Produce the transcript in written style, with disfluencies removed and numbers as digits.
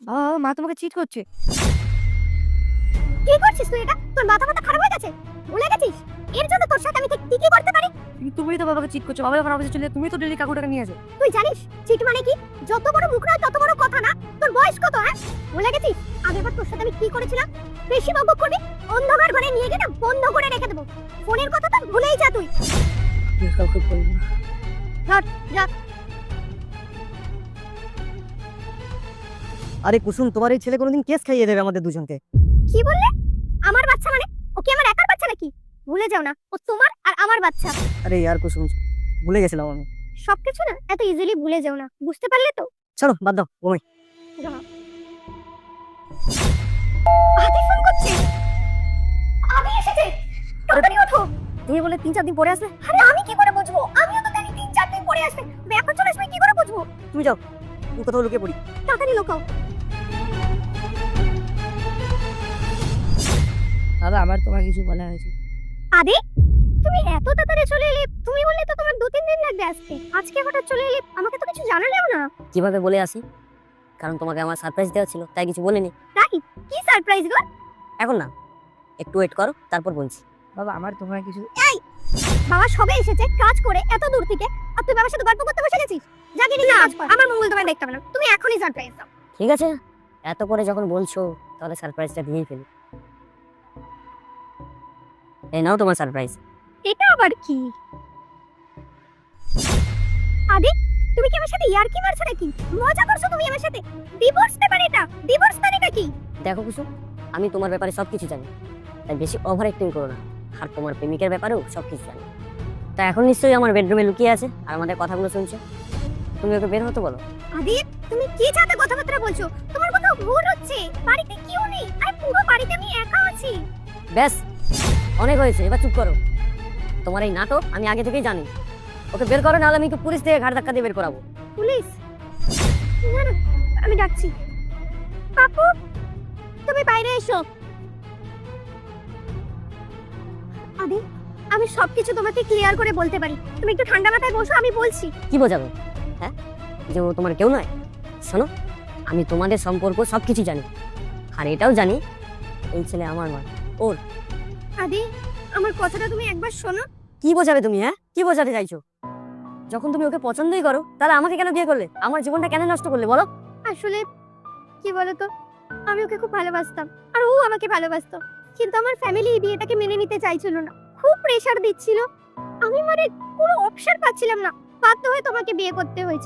মা তোমাকে চিট করছে। কি করছিস তুই এটা? তোর মাথা খারাপ হয়ে গেছে? ভুলে গেছিস এর জন্য তোর সাথে আমি কি কি করতে পারি? তুমিই তো বাবাকে চিট করছো। বাবা যখন অফিসে চলে যায়, তুমি তো ডেলি কাকুটাকে নিয়ে আসো। তুই জানিস চিট মানে কি? যত বড় মুখ নয় তত বড় কথা না। তোর বয়স কত? হ্যাঁ, ভুলে গেছিস আগেরবার তোর সাথে আমি কি করেছিলাম? বেশি বকবক করবি, অন্ধকার ঘরে নিয়ে গিয়ে না বন্ধ করে রেখে দেবো। ফোনের কথা তো ভুলেই যা তুই। কাউকে বলবো না। যা। আরে কুসুম, তোমার এই ছেলে কোনোদিন কেস খাইয়ে দেবে আমাদের দুজনকে। কি বললে? আমার বাচ্চা মানে? ও কি আমার একার বাচ্চা নাকি? ভুলে যাও না, ও তোমার আর আমার বাচ্চা। আরে ইয়ার কুসুম, ভুলে গেছিলাম আমি। সবকিছু না এত ইজিলি ভুলে যাও না, বুঝতে পারলে তো? চলো বাদ দাও, ঘুমাই। আদি ফোন করছে। আদি এসেছে। তাড়াতাড়ি ওঠো। তুমি বলে 3-4 দিন পরে আসবে। আরে আমি কি করে বুঝবো? আমিও তো জানি 3-4 দিন পরে আসবে। এখন চলে আসবে কি করে বুঝবো? তুমি যাও, তুমি কোথাও লুকিয়ে পড়ি। তাড়াতাড়ি লুকাও। দাদা, আমার তোমার কিছু বলা হয়েছে। আদি, তুমি এত তাড়াতাড়ি চলে এলে? তুমি বললে তো তোমার 2-3 দিন লাগবে আসতে। আজকে হঠাৎ চলে এলে, আমাকে তো কিছু জানালেও না। কিভাবে বলে আসি? কারণ তোমাকে আমার সারপ্রাইজ দেওয়া ছিল, তাই কিছু বলিনি। তাই? কি সারপ্রাইজ গো? এখন না, একটু ওয়েট করো, তারপর বলছি। বাবা, আমার তোমার কিছু। বাবা সবে এসেছে কাজ করে এত দূর থেকে, আর তুই বাবার সাথে গল্প করতে বসে গেছিস? জাগিয়ে নিজে কাজ কর। আমার মঙ্গল তোমায় দেখতে হবে না। তুমি এখনই সারপ্রাইজ দাও। ঠিক আছে, এত করে যখন বলছো তাহলে সারপ্রাইজটা দিয়েই ফেলি। এই নাও তোমার সারপ্রাইজ। এটা আবার কি? আদি, তুমি কি আমার সাথে ইয়ার্কি মারছো নাকি? মজা করছো তুমি আমার সাথে? ডিভোর্স পেপার এটা, ডিভোর্স তারিখটা কি? দেখো কুসুম, আমি তোমার ব্যাপারে সবকিছু জানি, তাই বেশি ওভার অ্যাক্টিং করো না। আর তোমার প্রেমিকের ব্যাপারেও সবকিছু জানি। তা এখন নিশ্চয়ই আমার বেডরুমে লুকিয়ে আছে আর আমাদের কথাগুলো শুনছে। তুমি ওকে বের হতে বলো। আদি, তুমি কি চাতে কথাবার্তা বলছো? তোমার কোথাও ভুল হচ্ছে। বাড়িতে কেউ নেই, আর পুরো বাড়িতে আমি একা আছি। ব্যাস, অনেক হয়েছে, এবার চুপ করো। তোমার এই নাটক আমি আগে থেকেই জানি। ওকে বের করো, নাহলে আমি ওকে পুলিশ থেকে ঘাট ধাক্কা দিয়ে বের করাবো। পুলিশ? না না, আমি ডাকছি। পাপু, তুমি বাইরে এসো। আদি, আমি সবকিছু তোমাকে ক্লিয়ার করে বলতে পারি। তুমি একটু ঠান্ডা মাথায় বসো, আমি বলছি। কি বোঝাবে? হ্যাঁ, যে ও তোমার কেউ নয়? শোনো, আমি তোমাদের সম্পর্ক সবকিছু জানি, আর এটাও জানি এই ছেলে আমার নয়, ওর। আদি, আমার কথাটা তুমি একবার শোনো। কি বোঝাবে তুমি? হ্যাঁ, কি বোঝাতে চাইছো? যখন তুমি ওকে পছন্দই করো, তাহলে আমাকে কেন বিয়ে করলে? আমার জীবনটা কেন নষ্ট করলে বলো? আসলে কি বলতো, আমি ওকে খুব ভালোবাসতাম, আর ও আমাকে ভালোবাসতো। কিন্তু আমার ফ্যামিলি এই বিয়েটাকে মেনে নিতে চাইছিল না, খুব প্রেসার দিচ্ছিল। আমি মানে কোনো অপশন পাচ্ছিলাম না, বাধ্য হয়ে তোমাকে বিয়ে করতে হয়েছে।